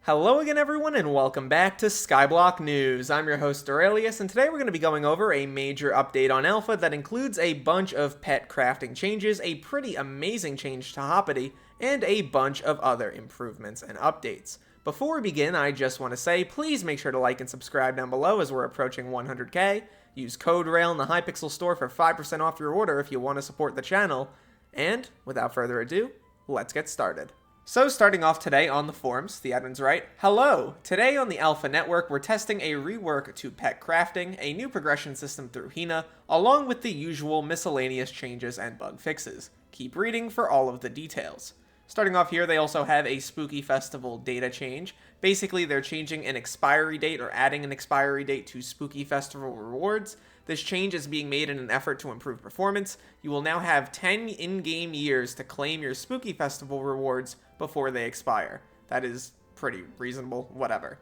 Hello again everyone and welcome back to Skyblock News. I'm your host Derailious and today we're going to be going over a major update on Alpha that includes a bunch of pet crafting changes, a pretty amazing change to Hoppity, and a bunch of other improvements and updates. Before we begin, I just want to say please make sure to like and subscribe down below as we're approaching 100k. Use code RAIL in the Hypixel store for 5% off your order if you want to support the channel. And without further ado, let's get started. So starting off today on the forums, the admins write, "Hello! Today on the Alpha Network we're testing a rework to pet crafting, a new progression system through Hina, along with the usual miscellaneous changes and bug fixes. Keep reading for all of the details." Starting off here, they also have a Spooky Festival data change. Basically, they're changing an expiry date or adding an expiry date to Spooky Festival rewards. This change is being made in an effort to improve performance. You will now have 10 in-game years to claim your Spooky Festival rewards before they expire. That is pretty reasonable, whatever.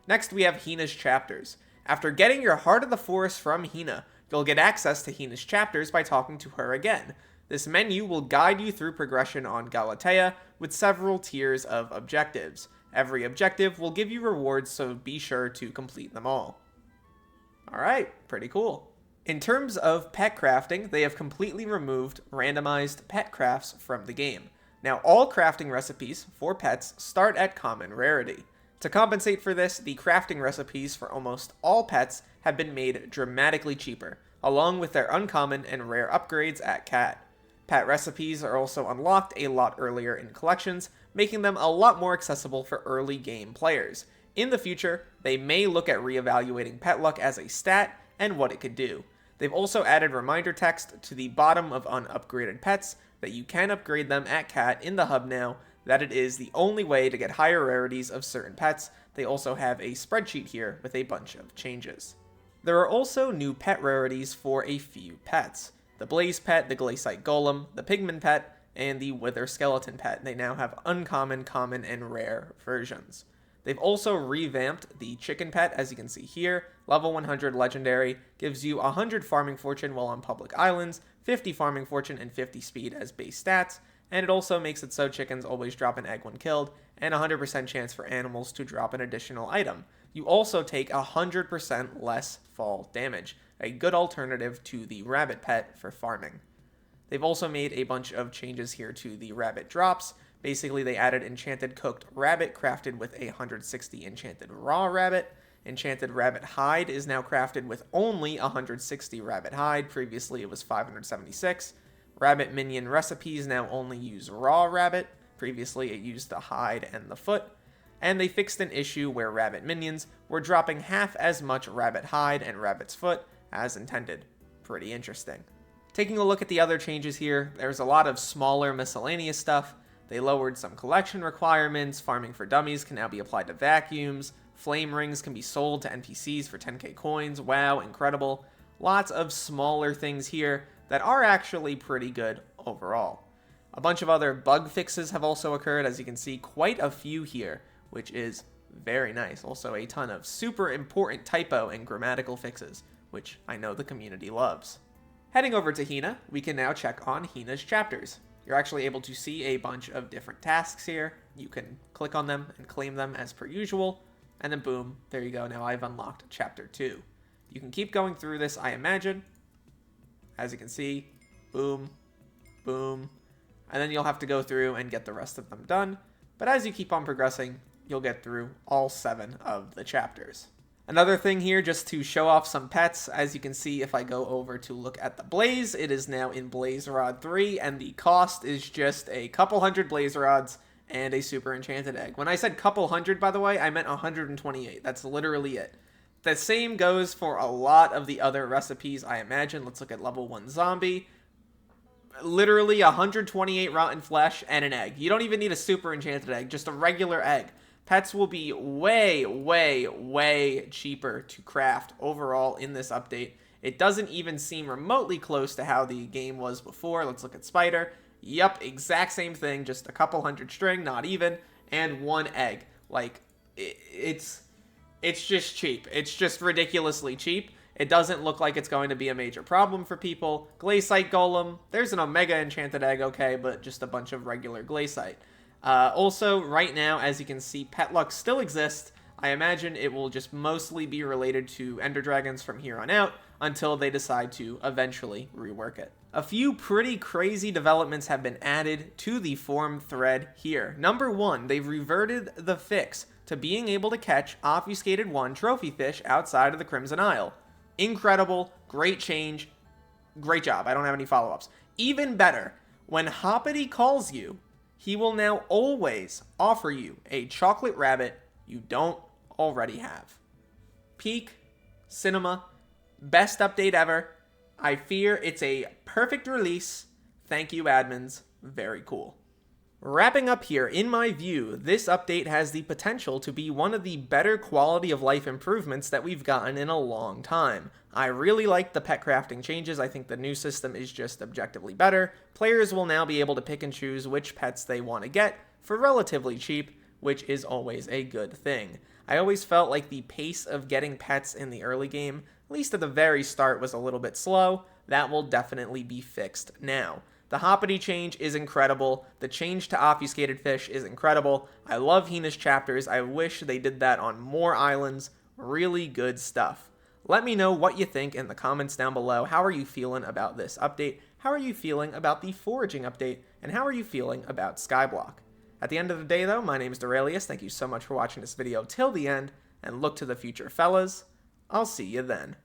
Next, we have Hina's Chapters. After getting your Heart of the Forest from Hina, you'll get access to Hina's Chapters by talking to her again. This menu will guide you through progression on Galatea with several tiers of objectives. Every objective will give you rewards, so be sure to complete them all. Alright, pretty cool. In terms of pet crafting, they have completely removed randomized pet crafts from the game. Now, all crafting recipes for pets start at common rarity. To compensate for this, the crafting recipes for almost all pets have been made dramatically cheaper, along with their uncommon and rare upgrades at Cat. Pet recipes are also unlocked a lot earlier in collections, making them a lot more accessible for early game players. In the future, they may look at reevaluating pet luck as a stat and what it could do. They've also added reminder text to the bottom of unupgraded pets that you can upgrade them at Cat in the hub now, that it is the only way to get higher rarities of certain pets. They also have a spreadsheet here with a bunch of changes. There are also new pet rarities for a few pets. The Blaze Pet, the Glaciite Golem, the Pigman Pet, and the Wither Skeleton Pet. They now have uncommon, common, and rare versions. They've also revamped the Chicken Pet, as you can see here. Level 100 Legendary gives you 100 Farming Fortune while on public islands, 50 Farming Fortune, and 50 Speed as base stats, and it also makes it so chickens always drop an egg when killed, and 100% chance for animals to drop an additional item. You also take 100% less fall damage, a good alternative to the Rabbit Pet for farming. They've also made a bunch of changes here to the rabbit drops. Basically, they added Enchanted Cooked Rabbit crafted with a 160 Enchanted Raw Rabbit. Enchanted Rabbit Hide is now crafted with only 160 Rabbit Hide. Previously, it was 576. Rabbit Minion recipes now only use Raw Rabbit. Previously, it used the hide and the foot. And they fixed an issue where Rabbit Minions were dropping half as much Rabbit Hide and Rabbit's Foot as intended. Pretty interesting. Taking a look at the other changes here, there's a lot of smaller miscellaneous stuff. They lowered some collection requirements, farming for dummies can now be applied to vacuums, flame rings can be sold to NPCs for 10k coins, wow, incredible. Lots of smaller things here that are actually pretty good overall. A bunch of other bug fixes have also occurred, as you can see, quite a few here, which is very nice. Also a ton of super important typo and grammatical fixes, which I know the community loves. Heading over to Hina, we can now check on Hina's Chapters. You're actually able to see a bunch of different tasks here. You can click on them and claim them as per usual, and then boom, there you go. Now I've unlocked Chapter 2. You can keep going through this, I imagine. As you can see, boom, boom, and then you'll have to go through and get the rest of them done. But as you keep on progressing, you'll get through all 7 of the chapters. Another thing here, just to show off some pets, as you can see if I go over to look at the Blaze, it is now in Blaze Rod 3, and the cost is just a couple hundred Blaze Rods and a Super Enchanted Egg. When I said couple hundred, by the way, I meant 128. That's literally it. The same goes for a lot of the other recipes, I imagine. Let's look at level 1 Zombie. Literally 128 rotten flesh and an egg. You don't even need a Super Enchanted Egg, just a regular egg. Pets will be way, way, way cheaper to craft overall in this update. It doesn't even seem remotely close to how the game was before. Let's look at Spider. Yep, exact same thing, just a couple hundred string, not even, and 1 egg. Like, it's just cheap. It's just ridiculously cheap. It doesn't look like it's going to be a major problem for people. Glaciite Golem, there's an Omega Enchanted Egg, okay, but just a bunch of regular Glaciite. Also, right now, as you can see, pet luck still exists. I imagine it will just mostly be related to Ender Dragons from here on out until they decide to eventually rework it. A few pretty crazy developments have been added to the forum thread here. Number one, they've reverted the fix to being able to catch Obfuscated 1 trophy fish outside of the Crimson Isle. Incredible, great change, great job. I don't have any follow-ups. Even better, when Hoppity calls you, he will now always offer you a chocolate rabbit you don't already have. Peak, cinema, best update ever. I fear it's a perfect release. Thank you, admins. Very cool. Wrapping up here, in my view, this update has the potential to be one of the better quality of life improvements that we've gotten in a long time. I really like the pet crafting changes. I think the new system is just objectively better. Players will now be able to pick and choose which pets they want to get for relatively cheap, which is always a good thing. I always felt like the pace of getting pets in the early game, at least at the very start, was a little bit slow. That will definitely be fixed now. The Hoppity change is incredible. The change to Obfuscated Fish is incredible. I love Hina's Chapters. I wish they did that on more islands. Really good stuff. Let me know what you think in the comments down below. How are you feeling about this update? How are you feeling about the foraging update? And how are you feeling about Skyblock? At the end of the day, though, my name is Derailious. Thank you so much for watching this video till the end, and look to the future, fellas. I'll see you then.